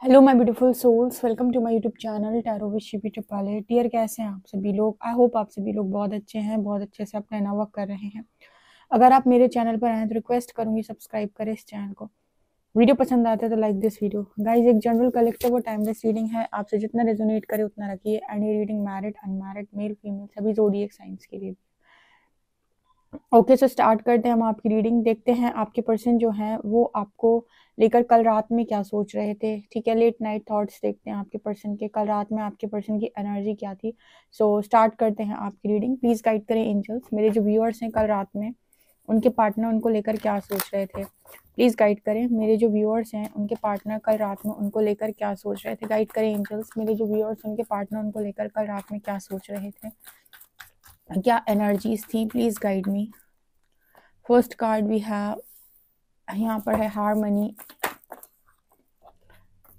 Hello my beautiful souls, welcome to my YouTube channel tarot with Shivi Tripale. Dear, कैसे हैं आप सभी लोग? आई होप आप सभी लोग बहुत अच्छे हैं, बहुत अच्छे से अपना इनर वर्क कर रहे हैं। अगर आप मेरे चैनल पर आए तो रिक्वेस्ट करूंगी सब्सक्राइब करें इस चैनल को। वीडियो पसंद आता है तो लाइक दिस वीडियो। गाइज, एक जनरल कलेक्टिव और टाइमलेस रीडिंग है, आपसे जितना रेजोनेट करे उतना रखिए। एंड ये reading married, unmarried, male, female सभी ज़ोडिएक साइंस के लिए। ओके, सो स्टार्ट करते हैं हम आपकी रीडिंग। देखते हैं आपके पर्सन जो हैं वो आपको लेकर कल रात में क्या सोच रहे थे। ठीक है, लेट नाइट थॉट्स देखते हैं आपके पर्सन के। कल रात में आपके पर्सन की एनर्जी क्या थी। सो स्टार्ट करते हैं आपकी रीडिंग। प्लीज़ गाइड करें एंजल्स, मेरे जो व्यूअर्स हैं कल रात में उनके पार्टनर उनको लेकर क्या सोच रहे थे। प्लीज़ गाइड करें मेरे जो व्यूअर्स हैं उनके पार्टनर कल रात में उनको लेकर क्या सोच रहे थे। गाइड करें एंजल्स, मेरे जो व्यूअर्स उनके पार्टनर उनको लेकर कल रात में क्या सोच रहे थे, क्या एनर्जीज थी। Please guide me. First card we have, यहाँ पर है हार्मनी,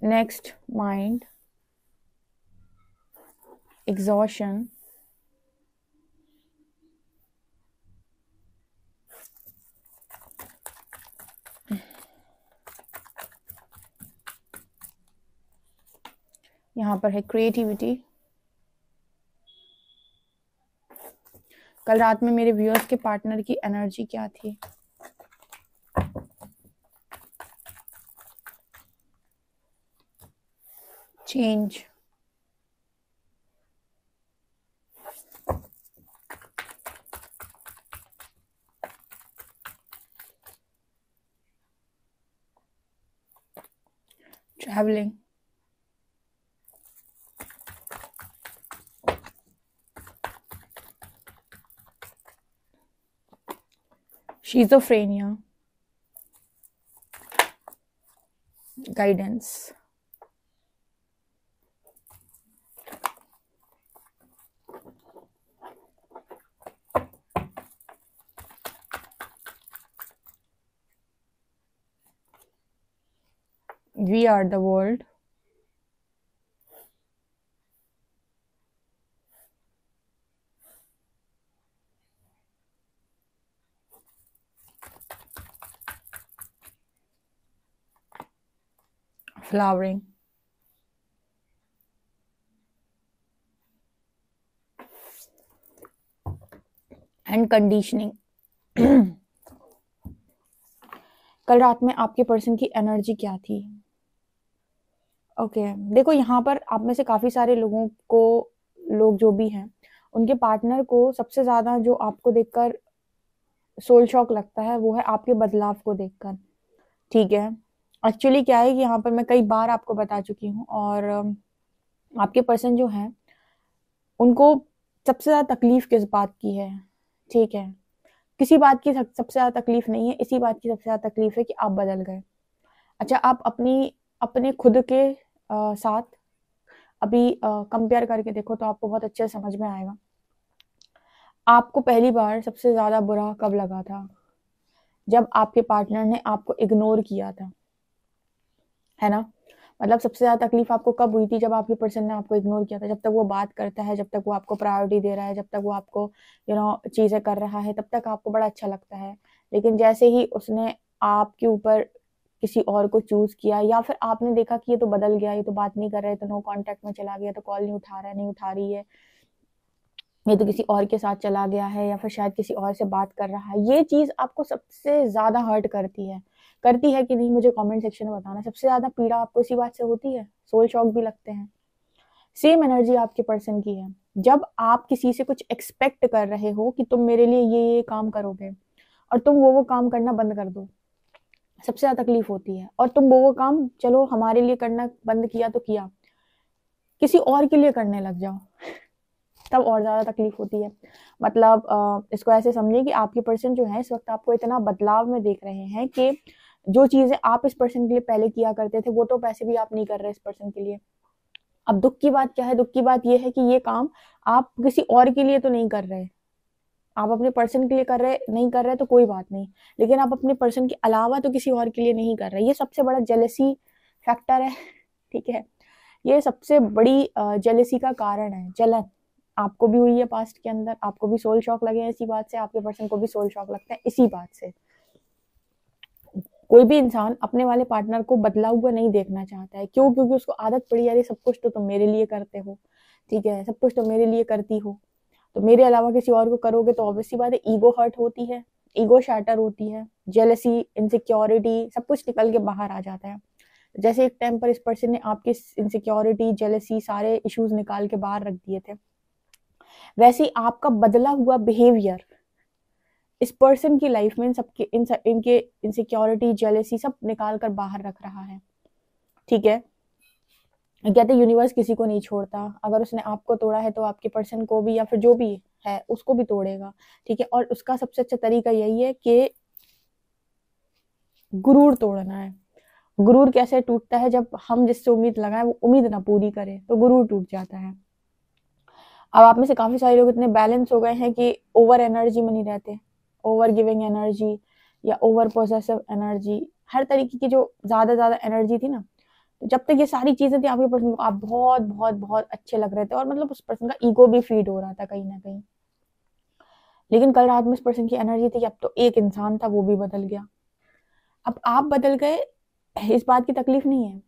नेक्स्ट माइंड, एग्जॉशन, यहाँ पर है क्रिएटिविटी। कल रात में मेरे व्यूअर्स के पार्टनर की एनर्जी क्या थी। Change, travelling, schizophrenia, guidance, we are the world, flowering, and conditioning. कल रात में आपके पर्सन की एनर्जी क्या थी। ओके, देखो यहाँ पर आप में से काफ़ी सारे लोगों को, लोग जो भी हैं उनके पार्टनर को सबसे ज़्यादा जो आपको देखकर सोल शॉक लगता है वो है आपके बदलाव को देखकर। ठीक है, एक्चुअली क्या है कि यहाँ पर मैं कई बार आपको बता चुकी हूँ, और आपके पर्सन जो हैं उनको सबसे ज़्यादा तकलीफ किस बात की है। ठीक है, किसी बात की सबसे ज़्यादा तकलीफ नहीं है, इसी बात की सबसे ज़्यादा तकलीफ है कि आप बदल गए। अच्छा, आप अपने खुद के साथ अभी कंपेयर करके देखो तो आपको बहुत अच्छे से समझ में आएगा। आपको पहली बार सबसे ज़्यादा बुरा कब लगा था? जब आपके पार्टनर ने आपको इग्नोर किया था, है ना। मतलब सबसे ज़्यादा तकलीफ आपको कब हुई थी? जब आपके पर्सन ने आपको इग्नोर किया था। जब तक वो बात करता है, जब तक वो आपको प्रायोरिटी दे रहा है, जब तक वो आपको चीज़ें कर रहा है, तब तक आपको बड़ा अच्छा लगता है। लेकिन जैसे ही उसने आपके ऊपर किसी और को चूज़ किया, या फिर आपने देखा कि ये तो बदल गया, ये तो बात नहीं कर रहा है, तो नो कॉन्टैक्ट में चला गया, तो कॉल नहीं उठा रहा है, नहीं उठा रही है, ये तो किसी और के साथ चला गया है, या फिर शायद किसी और से बात कर रहा है, ये चीज़ आपको सबसे ज़्यादा हर्ट करती है कि नहीं? मुझे कमेंट सेक्शन में बताना। सबसे ज़्यादा पीड़ा आपको इसी बात से होती है, सोल शॉक भी लगते हैं। सेम एनर्जी आपके पर्सन की है। जब आप किसी से कुछ एक्सपेक्ट कर रहे हो कि तुम मेरे लिए ये काम करोगे, और तुम वो काम करना बंद कर दो, सबसे ज़्यादा तकलीफ होती है। और तुम वो काम, चलो हमारे लिए करना बंद किया तो किया, किसी और के लिए करने लग जाओ, तब और ज़्यादा तकलीफ होती है। मतलब इसको ऐसे समझिए कि आपके पर्सन जो है इस वक्त आपको इतना बदलाव में देख रहे हैं कि जो चीज़ें आप इस पर्सन के लिए पहले किया करते थे वो तो पैसे भी आप नहीं कर रहे इस पर्सन के लिए। अब दुख की बात क्या है? दुख की बात ये है कि ये काम आप किसी और के लिए तो नहीं कर रहे, आप अपने पर्सन के लिए कर रहे, नहीं कर रहे तो कोई बात नहीं, लेकिन आप अपने पर्सन के अलावा तो किसी और के लिए नहीं कर रहे। ये सबसे बड़ा जेलसी फैक्टर है। ठीक है, ये सबसे बड़ी जेलसी का कारण है, जलन। आपको भी हुई है पास्ट के अंदर, आपको भी सोल शॉक लगे हैं इसी बात से, आपके पर्सन को भी सोल शॉक लगता है इसी बात से। कोई भी इंसान अपने वाले पार्टनर को बदला हुआ नहीं देखना चाहता है। क्यों? क्योंकि उसको आदत पड़ी, अरे सब कुछ तो तुम मेरे लिए करते हो, ठीक है, सब कुछ तो मेरे लिए करती हो, तो मेरे अलावा किसी और को करोगे तो ऑब्वियस सी बात है ईगो हर्ट होती है, ईगो शैटर होती है, जेलसी, इनसिक्योरिटी सब कुछ निकल के बाहर आ जाता है। जैसे एक टाइम पर इस पर्सन ने आपके इनसिक्योरिटी, जेलसी सारे इश्यूज निकाल के बाहर रख दिए थे, वैसे ही आपका बदला हुआ बिहेवियर इस पर्सन की लाइफ में इनके इनसिक्योरिटी, जेलसी सब निकाल कर बाहर रख रहा है, ठीक है। कहते हैं यूनिवर्स किसी को नहीं छोड़ता, अगर उसने आपको तोड़ा है तो आपके पर्सन को भी, या फिर जो भी है उसको भी तोड़ेगा, ठीक है। और उसका सबसे अच्छा तरीका यही है कि गुरूर तोड़ना है। गुरूर कैसे टूटता है? जब हम जिससे उम्मीद लगाए वो उम्मीद ना पूरी करे तो गुरूर टूट जाता है। अब आप में से काफी सारे लोग इतने बैलेंस हो गए हैं कि ओवर एनर्जी में नहीं रहते, ओवर गिविंग एनर्जी या ओवर पोजेसिव एनर्जी, हर तरीके की जो ज्यादा एनर्जी थी ना, तो जब तक ये सारी चीजें थी आपके पर्सन को आप बहुत बहुत बहुत अच्छे लग रहे थे, और मतलब उस पर्सन का ईगो भी फीड हो रहा था कहीं ना कहीं। लेकिन कल रात में इस पर्सन की एनर्जी थी कि अब तो एक इंसान था वो भी बदल गया। अब आप बदल गए, इस बात की तकलीफ नहीं है।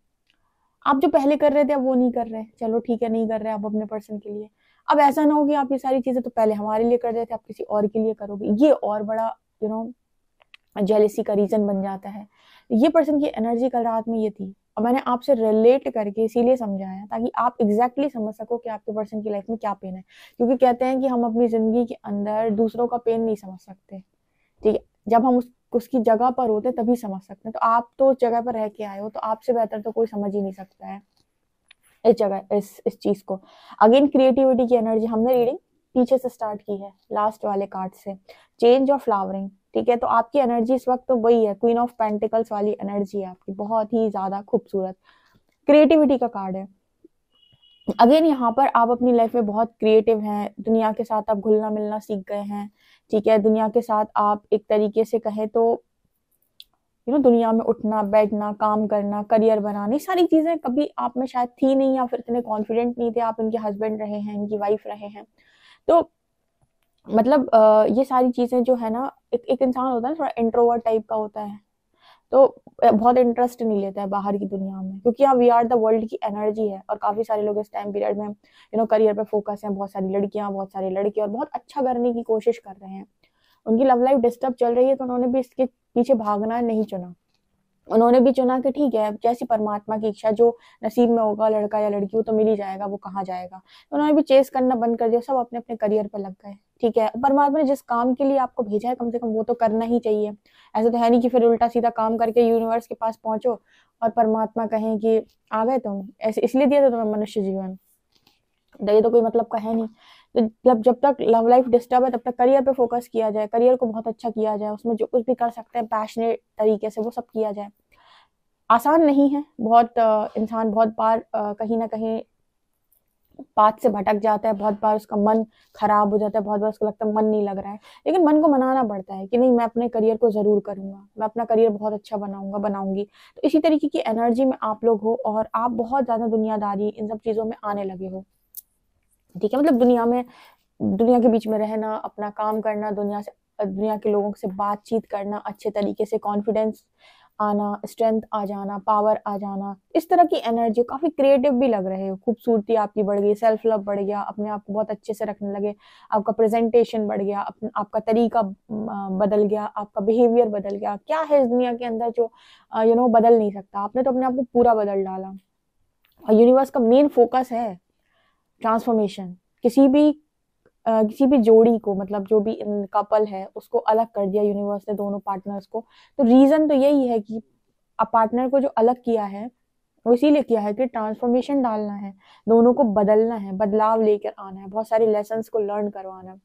आप जो पहले कर रहे थे अब वो नहीं कर रहे, चलो ठीक है, नहीं कर रहे आप अपने पर्सन के लिए। अब ऐसा ना हो कि आप ये सारी चीजें तो पहले हमारे लिए कर रहे थे, आप किसी और के लिए करोगे, ये और बड़ा यू नो जेलेसी का रीजन बन जाता है। ये पर्सन की एनर्जी कल रात में ये थी, और मैंने आपसे रिलेट करके इसीलिए समझाया ताकि आप एग्जैक्टली समझ सको कि आपके पर्सन की लाइफ में क्या पेन है। क्योंकि कहते हैं कि हम अपनी जिंदगी के अंदर दूसरों का पेन नहीं समझ सकते, ठीक है, जब हम उसकी जगह पर होते तभी समझ सकते हैं। तो आप तो उस जगह पर रह के आए हो, तो आपसे बेहतर तो कोई समझ ही नहीं सकता है इस जगह, इस चीज को। अगेन क्रिएटिविटी की एनर्जी, हमने रीडिंग पीछे से स्टार्ट की है, लास्ट वाले कार्ड से, चेंज और फ्लावरिंग, ठीक है। तो आपकी एनर्जी इस वक्त तो वही है, क्वीन ऑफ पेंटिकल्स वाली एनर्जी है आपकी, बहुत ही ज्यादा खूबसूरत क्रिएटिविटी का कार्ड है। अगेन यहाँ पर आप अपनी लाइफ में बहुत क्रिएटिव हैं, दुनिया के साथ आप घुलना मिलना सीख गए हैं, ठीक है। दुनिया के साथ आप एक तरीके से कहें तो दुनिया में उठना बैठना, काम करना, करियर बनाना, सारी चीजें कभी आप में शायद थी नहीं, या फिर इतने कॉन्फिडेंट नहीं थे। आप इनके हस्बैंड रहे हैं, इनकी वाइफ रहे हैं, तो मतलब ये सारी चीजें जो है ना, एक इंसान होता है थोड़ा इंट्रोवर्ट टाइप का होता है, तो बहुत इंटरेस्ट नहीं लेता है बाहर की दुनिया में, क्योंकि यहाँ वी आर द वर्ल्ड की एनर्जी है। और काफी सारे लोग इस टाइम पीरियड में करियर पे फोकस है, बहुत सारी लड़कियां, बहुत सारे लड़के, और बहुत अच्छा करने की कोशिश कर रहे हैं। उनकी लव लाइफ डिस्टर्ब चल रही है, तो उन्होंने भी इसके पीछे भागना नहीं चुना। उन्होंने भी चुना कि ठीक है, जैसी परमात्मा की इच्छा, जो नसीब में होगा लड़का या लड़की वो तो मिल ही जाएगा, वो कहाँ जाएगा। तो उन्होंने भी चेस करना बंद कर दिया, सब अपने अपने करियर पे लग गए, ठीक है। परमात्मा ने जिस काम के लिए आपको भेजा है कम से कम वो तो करना ही चाहिए। ऐसा तो है नहीं कि फिर उल्टा सीधा काम करके यूनिवर्स के पास पहुंचो और परमात्मा कहें कि आ गए तुम, ऐसे इसलिए दिया था तुम्हें मनुष्य जीवन, ये तो कोई मतलब का है नहीं। तो जब तक लव लाइफ डिस्टर्ब है तब तक करियर पे फोकस किया जाए, करियर को बहुत अच्छा किया जाए, उसमें जो कुछ भी कर सकते हैं पैशनेट तरीके से वो सब किया जाए। आसान नहीं है, बहुत इंसान बहुत बार कहीं ना कहीं पाथ से भटक जाता है, बहुत बार उसका मन खराब हो जाता है, बहुत बार उसको लगता है मन नहीं लग रहा है, लेकिन मन को मनाना पड़ता है कि नहीं, मैं अपने करियर को जरूर करूंगा, मैं अपना करियर बहुत अच्छा बनाऊंगा, बनाऊंगी। तो इसी तरीके की एनर्जी में आप लोग हो, और आप बहुत ज्यादा दुनियादारी इन सब चीजों में आने लगे हो, ठीक है। मतलब दुनिया के बीच में रहना, अपना काम करना, दुनिया के लोगों से बातचीत करना अच्छे तरीके से, कॉन्फिडेंस आना, स्ट्रेंथ आ जाना, पावर आ जाना, इस तरह की एनर्जी। काफी क्रिएटिव भी लग रहे हो, खूबसूरती आपकी बढ़ गई, सेल्फ लव बढ़ गया, अपने आप को बहुत अच्छे से रखने लगे, आपका प्रेजेंटेशन बढ़ गया, आपका तरीका बदल गया, आपका बिहेवियर बदल गया। क्या है इस दुनिया के अंदर जो बदल नहीं सकता? आपने तो अपने आप को पूरा बदल डाला, और यूनिवर्स का मेन फोकस है ट्रांसफॉर्मेशन। किसी भी जोड़ी को, मतलब जो भी कपल है उसको अलग कर दिया यूनिवर्स ने, दोनों पार्टनर्स को। तो रीजन तो यही है कि पार्टनर को जो अलग किया है वो इसीलिए किया है कि ट्रांसफॉर्मेशन डालना है, दोनों को बदलना है, बदलाव लेकर आना है, बहुत सारे लेसन्स को लर्न करवाना है।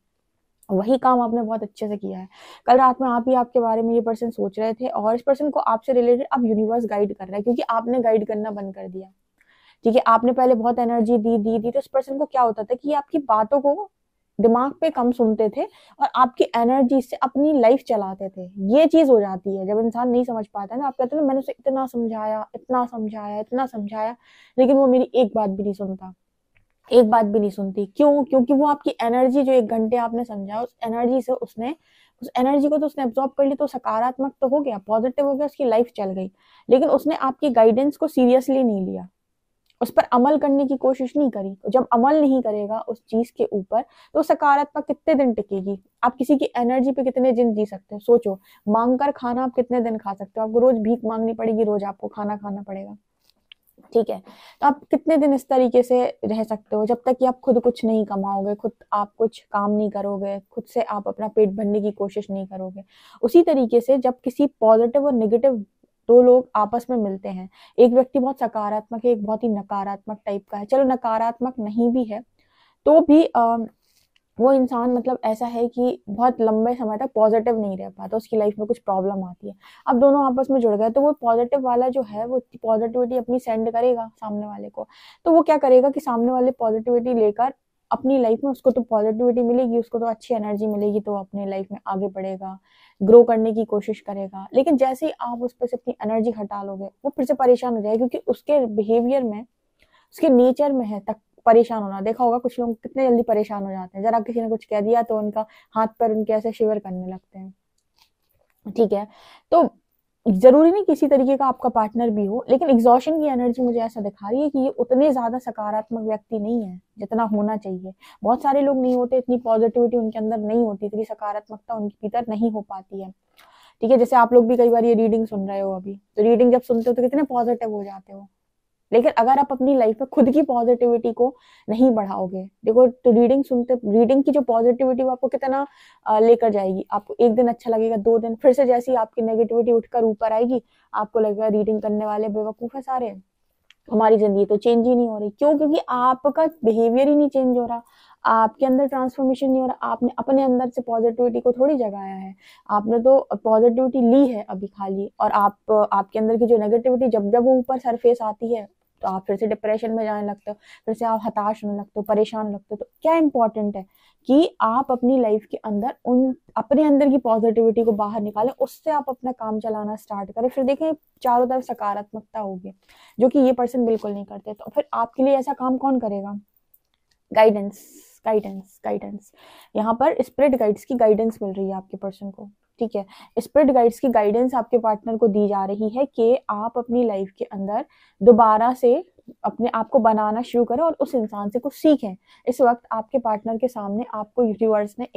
वही काम आपने बहुत अच्छे से किया है। कल रात में आप ही आपके बारे में ये पर्सन सोच रहे थे, और इस पर्सन को आपसे रिलेटेड अब यूनिवर्स गाइड कर रहा है, क्योंकि आपने गाइड करना बंद कर दिया, ठीक है। आपने पहले बहुत एनर्जी दी तो इस पर्सन को क्या होता था कि आपकी बातों को दिमाग पे कम सुनते थे, और आपकी एनर्जी से अपनी लाइफ चलाते थे। ये चीज हो जाती है जब इंसान नहीं समझ पाता है ना। आप कहते हैं ना, मैंने उसे इतना समझाया, इतना समझाया, इतना समझाया, लेकिन वो मेरी एक बात भी नहीं सुनता, एक बात भी नहीं सुनती। क्यों? क्योंकि वो आपकी एनर्जी, जो 1 घंटे आपने समझा, उस एनर्जी से उसने उस एनर्जी को तो उसने एब्जॉर्ब कर ली, तो सकारात्मक तो हो गया, पॉजिटिव हो गया, उसकी लाइफ चल गई। लेकिन उसने आपकी गाइडेंस को सीरियसली नहीं लिया, उस पर अमल करने की कोशिश नहीं करी। जब अमल नहीं करेगा उस चीज के ऊपर, तो सकारात्मक कितने दिन टिकेगी? आप किसी की एनर्जी पे कितने दिन जी सकते हो? सोचो, मांग कर खाना आप कितने दिन खा सकते हो? आपको रोज भीख मांगनी पड़ेगी, रोज आपको खाना खाना पड़ेगा, ठीक है? तो आप कितने दिन इस तरीके से रह सकते हो, जब तक कि आप खुद कुछ नहीं कमाओगे, खुद आप कुछ काम नहीं करोगे, खुद से आप अपना पेट भरने की कोशिश नहीं करोगे। उसी तरीके से जब किसी पॉजिटिव और नेगेटिव दो लोग आपस में मिलते हैं, एक व्यक्ति बहुत सकारात्मक है, एक बहुत ही नकारात्मक टाइप का है, चलो नकारात्मक नहीं भी है तो भी वो इंसान मतलब ऐसा है कि बहुत लंबे समय तक पॉजिटिव नहीं रह पाता, उसकी लाइफ में कुछ प्रॉब्लम आती है। अब दोनों आपस में जुड़ गए तो वो पॉजिटिव वाला जो है वो पॉजिटिविटी अपनी सेंड करेगा सामने वाले को, तो वो क्या करेगा कि सामने वाले पॉजिटिविटी लेकर अपनी लाइफ में, उसको तो पॉजिटिविटी मिलेगी, उसको तो अच्छी एनर्जी मिलेगी, तो अपने लाइफ में आगे बढ़ेगा, ग्रो करने की कोशिश करेगा। लेकिन जैसे ही आप उस पर से अपनी एनर्जी हटा लोगे, वो फिर से परेशान हो जाएगा, क्योंकि उसके बिहेवियर में, उसके नेचर में है तक परेशान होना। देखा होगा कुछ लोग कितने जल्दी परेशान हो जाते हैं, जरा किसी ने कुछ कह दिया तो उनका हाथ पैर उनके ऐसे शिवर करने लगते हैं, ठीक है? तो जरूरी नहीं किसी तरीके का आपका पार्टनर भी हो, लेकिन एग्जॉशन की एनर्जी मुझे ऐसा दिखा रही है कि ये उतने ज्यादा सकारात्मक व्यक्ति नहीं है जितना होना चाहिए। बहुत सारे लोग नहीं होते, इतनी पॉजिटिविटी उनके अंदर नहीं होती, इतनी सकारात्मकता उनके भीतर नहीं हो पाती है, ठीक है? जैसे आप लोग भी कई बार ये रीडिंग सुन रहे हो अभी, तो रीडिंग जब सुनते हो तो कितने पॉजिटिव हो जाते हो, लेकिन अगर आप अपनी लाइफ में खुद की पॉजिटिविटी को नहीं बढ़ाओगे, देखो, तो रीडिंग की जो पॉजिटिविटी वो आपको कितना लेकर जाएगी। आपको एक दिन अच्छा लगेगा, 2 दिन, फिर से जैसी आपकी नेगेटिविटी उठकर ऊपर आएगी, आपको लगेगा रीडिंग करने वाले बेवकूफ है सारे, हमारी जिंदगी तो चेंज ही नहीं हो रही। क्यों? क्योंकि आपका बिहेवियर ही नहीं चेंज हो रहा, आपके अंदर ट्रांसफॉर्मेशन नहीं हो रहा, आपने अपने अंदर से पॉजिटिविटी को थोड़ी जगाया है, आपने तो पॉजिटिविटी ली है अभी खाली, और आपके अंदर की जो नेगेटिविटी जब जब वो ऊपर सरफेस आती है, तो आप फिर से डिप्रेशन में जाने लगते हो, फिर से आप हताश होने लगते हो, परेशान लगते हो। तो क्या इंपॉर्टेंट है कि आप अपनी लाइफ के अंदर उन अपने अंदर की पॉजिटिविटी को बाहर निकालें, उससे आप अपना काम चलाना स्टार्ट करें, फिर देखें चारों तरफ सकारात्मकता होगी, जो कि ये पर्सन बिल्कुल नहीं करते। तो फिर आपके लिए ऐसा काम कौन करेगा? Guidance, guidance, guidance. यहाँ पर स्पिरिट गाइड्स की गाइडेंस मिल रही है आपके पर्सन को, ठीक है? स्पिरिट गाइड्स की गाइडेंस आपके पार्टनर को दी जा रही है कि आप अपनी लाइफ के अंदर दोबारा से अपने आप को बनाना शुरू करें और उस इंसान से कुछ सीखें। इस वक्त आपके पार्टनर के सामने आपको यूनिवर्स ने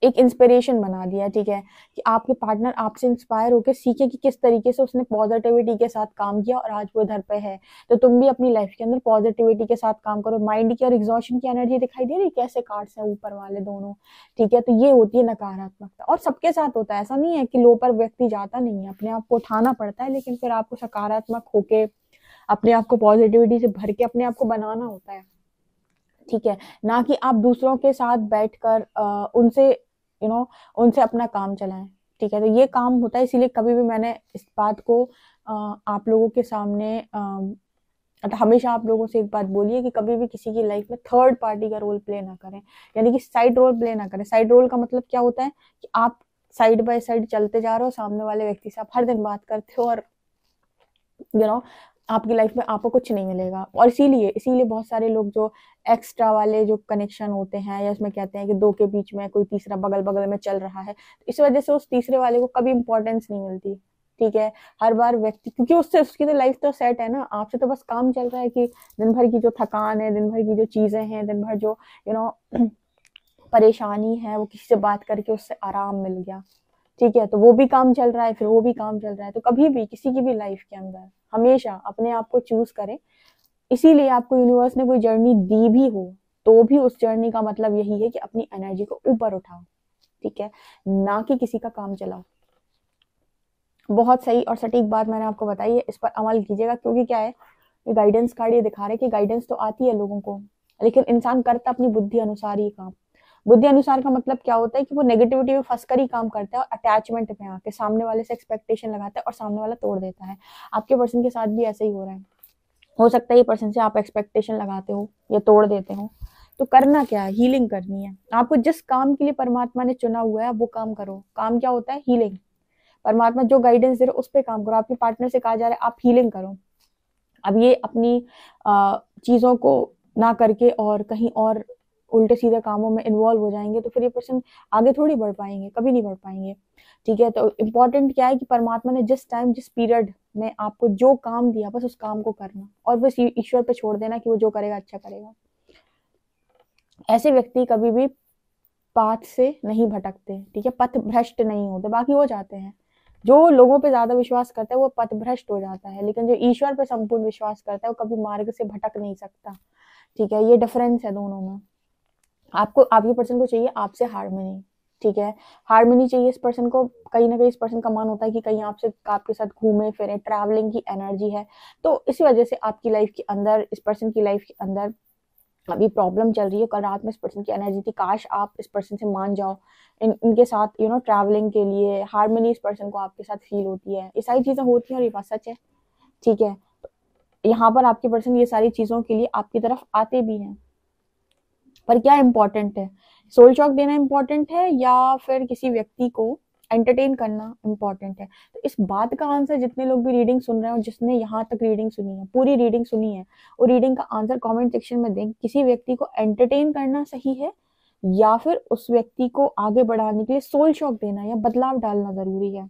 एक इंस्पिरेशन बना दिया, ठीक है? कि आपके पार्टनर आपसे इंस्पायर होकर सीखे कि किस तरीके से उसने पॉजिटिविटी के साथ काम किया और आज वो इधर पे है। तो तुम भी अपनी लाइफ के अंदर पॉजिटिविटी के साथ काम करो। माइंड की और एग्जॉशन की एनर्जी दिखाई दे रही, कैसे कार्ड्स हैं ऊपर वाले दोनों, ठीक है? तो ये होती है नकारात्मकता, और सबके साथ होता है, ऐसा नहीं है कि लो पर व्यक्ति जाता नहीं है, अपने आप को उठाना पड़ता है, लेकिन फिर आपको सकारात्मक होके अपने आप को पॉजिटिविटी से भर के अपने आप को बनाना होता है, ठीक है? ना कि आप दूसरों के साथ बैठकर उनसे उनसे अपना काम चलाएं, ठीक है? तो ये काम होता है, इसीलिए कभी भी मैंने इस बात को आप लोगों के सामने हमेशा आप लोगों से एक बात बोली है कि कभी भी किसी की लाइफ में थर्ड पार्टी का रोल प्ले ना करें, यानी कि साइड रोल प्ले ना करें। साइड रोल का मतलब क्या होता है कि आप साइड बाय साइड चलते जा रहे हो, सामने वाले व्यक्ति से आप हर दिन बात करते हो, और आपकी लाइफ में आपको कुछ नहीं मिलेगा। और इसीलिए इसीलिए बहुत सारे लोग जो एक्स्ट्रा वाले जो कनेक्शन होते हैं, या उसमें कहते हैं कि दो के बीच में कोई तीसरा बगल बगल में चल रहा है, तो इस वजह से उस तीसरे वाले को कभी इंपॉर्टेंस नहीं मिलती, ठीक है? हर बार व्यक्ति, क्योंकि उससे उसकी तो लाइफ तो सेट है ना, आपसे तो बस काम चल रहा है कि दिन भर की जो थकान है, दिन भर की जो चीजें हैं, दिन भर जो यू नो परेशानी है, वो किसी से बात करके उससे आराम मिल गया, ठीक है? तो वो भी काम चल रहा है, फिर वो भी काम चल रहा है। तो कभी भी किसी की भी लाइफ के अंदर हमेशा अपने आप को चूज करें। इसीलिए आपको यूनिवर्स ने कोई जर्नी दी भी हो, तो भी उस जर्नी का मतलब यही है कि अपनी एनर्जी को ऊपर उठाओ, ठीक है? ना कि किसी का काम चलाओ। बहुत सही और सटीक बात मैंने आपको बताई है, इस पर अमल कीजिएगा, क्योंकि क्या है, ये गाइडेंस कार्ड ये दिखा रहे कि गाइडेंस तो आती है लोगों को, लेकिन इंसान करता अपनी बुद्धि अनुसार ही काम। बुद्धि अनुसार का मतलब क्या होता है कि वो नेगेटिविटी में फंस कर ही काम करता है, और अटैचमेंट में आके सामने वाले से एक्सपेक्टेशन लगाता है और सामने वाला तोड़ देता है। आपके पर्सन के साथ भी ऐसा ही हो रहा है। हो सकता है ये पर्सन से आप एक्सपेक्टेशन लगाते हो, ये तोड़ देते हो। तो करना क्या है? हीलिंग करनी है आपको। जिस काम के लिए परमात्मा ने चुना हुआ है वो काम करो। काम क्या होता है? हीलिंग। परमात्मा जो गाइडेंस दे रहे उस पर काम करो। आपके पार्टनर से कहा जा रहा है आप हीलिंग करो। अब ये अपनी चीजों को ना करके और कहीं और उल्टे सीधे कामों में इन्वॉल्व हो जाएंगे तो फिर ये पर्सन आगे थोड़ी बढ़ पाएंगे, कभी नहीं बढ़ पाएंगे। ठीक है, तो इम्पोर्टेंट क्या है कि परमात्मा ने जिस टाइम जिस पीरियड में आपको जो काम दिया बस उस काम को करना, और बस ईश्वर पे छोड़ देना कि वो जो करेगा अच्छा करेगा। ऐसे व्यक्ति कभी भी पाथ से नहीं भटकते, ठीक है, पथ भ्रष्ट नहीं होते। बाकी हो जाते हैं, जो लोगों पे ज्यादा विश्वास करता है वो पथ भ्रष्ट हो जाता है, लेकिन जो ईश्वर पे संपूर्ण विश्वास करता है वो कभी मार्ग से भटक नहीं सकता। ठीक है, ये डिफरेंस है दोनों में। आपको आपके पर्सन को चाहिए आपसे हार्मनी। ठीक है, हार्मनी चाहिए इस पर्सन को। कहीं ना कहीं इस पर्सन का मन होता है कि कहीं आपसे आपके साथ घूमे फिरे, ट्रैवलिंग की एनर्जी है। तो इसी वजह से आपकी लाइफ के अंदर, इस पर्सन की लाइफ के अंदर अभी प्रॉब्लम चल रही है। कल रात में इस पर्सन की एनर्जी थी, काश आप इस पर्सन से मान जाओ, इनके साथ ट्रैवलिंग के लिए हार्मनी इस पर्सन को आपके साथ फील होती है। ये सारी चीजें होती हैं और ये बात सच है। ठीक है, यहाँ पर आपके पर्सन ये सारी चीजों के लिए आपकी तरफ आते भी हैं। पर क्या इंपॉर्टेंट है, सोल शॉक देना इंपॉर्टेंट है या फिर किसी व्यक्ति को एंटरटेन करना इंपॉर्टेंट है? तो इस बात का आंसर जितने लोग भी रीडिंग सुन रहे हैं और जिसने यहाँ तक रीडिंग सुनी है, पूरी रीडिंग सुनी है, वो रीडिंग का आंसर कमेंट सेक्शन में दें। किसी व्यक्ति को एंटरटेन करना सही है या फिर उस व्यक्ति को आगे बढ़ाने के लिए सोल शॉक देना या बदलाव डालना जरूरी है?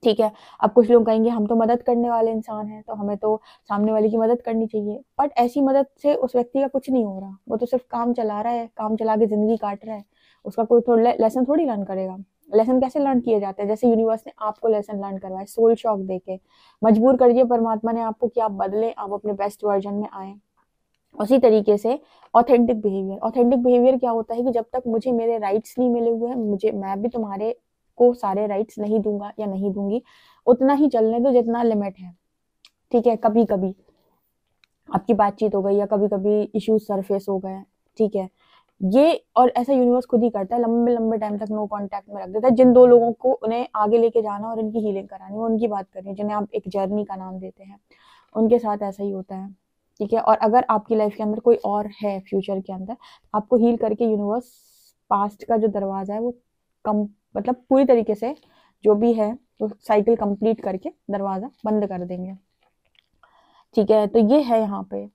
ठीक है, अब कुछ लोग कहेंगे हम तो मदद करने वाले इंसान हैं, तो हमें तो सामने वाले की मदद करनी चाहिए। बट ऐसी मदद से उस व्यक्ति का कुछ नहीं हो रहा, वो तो सिर्फ काम चला रहा है, काम चला के जिंदगी काट रहा है। उसका कोई थोड़ा लेसन थोड़ी लर्न करेगा। लेसन कैसे लर्न किए जाते हैं? जैसे यूनिवर्स ने आपको लेसन लर्न करवाया, सोल शॉक देके मजबूर कर दिया परमात्मा ने आपको कि आप बदले, आप अपने बेस्ट वर्जन में आए। उसी तरीके से ऑथेंटिक बिहेवियर क्या होता है कि जब तक मुझे मेरे राइट्स नहीं मिले हुए हैं, मैं भी तुम्हारे को सारे राइट्स नहीं दूंगा या नहीं दूंगी, उतना ही चलने दो जितना लिमिट है। ठीक है, कभी कभी आपकी बातचीत हो गई या कभी कभी इश्यूज सरफेस हो गए, ठीक है, ये और ऐसा यूनिवर्स खुद ही करता है, लंबे लंबे टाइम तक नो कांटेक्ट में रख देता है। जिन दो लोगों को उन्हें आगे लेके जाना और इनकी हीलिंग करानी, वो उनकी बात कर रही है जिन्हें आप एक जर्नी का नाम देते हैं, उनके साथ ऐसा ही होता है। ठीक है, और अगर आपकी लाइफ के अंदर कोई और है फ्यूचर के अंदर, आपको हील करके यूनिवर्स पास्ट का जो दरवाजा है वो कम मतलब पूरी तरीके से जो भी है वो साइकिल कंप्लीट करके दरवाजा बंद कर देंगे। ठीक है, तो ये है यहाँ पे।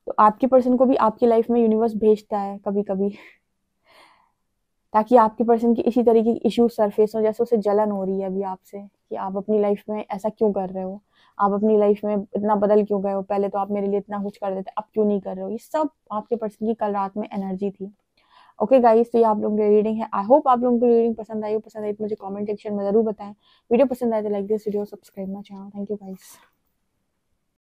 तो आपके पर्सन को भी आपकी लाइफ में यूनिवर्स भेजता है कभी कभी, ताकि आपके पर्सन की इसी तरीके की इश्यूज सरफेस हो। जैसे उसे जलन हो रही है अभी आपसे कि आप अपनी लाइफ में ऐसा क्यों कर रहे हो, आप अपनी लाइफ में इतना बदल क्यों गए हो, पहले तो आप मेरे लिए इतना कुछ कर देते, अब क्यों नहीं कर रहे हो। ये सब आपके पर्सन की कल रात में एनर्जी थी। ओके गाइस, तो ये आप लोगों की रीडिंग है। आई होप आप लोगों को रीडिंग पसंद आई हो। पसंद आई तो मुझे कमेंट सेक्शन में जरूर बताएं। वीडियो पसंद आए तो like this video, subscribe my channel. Thank you guys.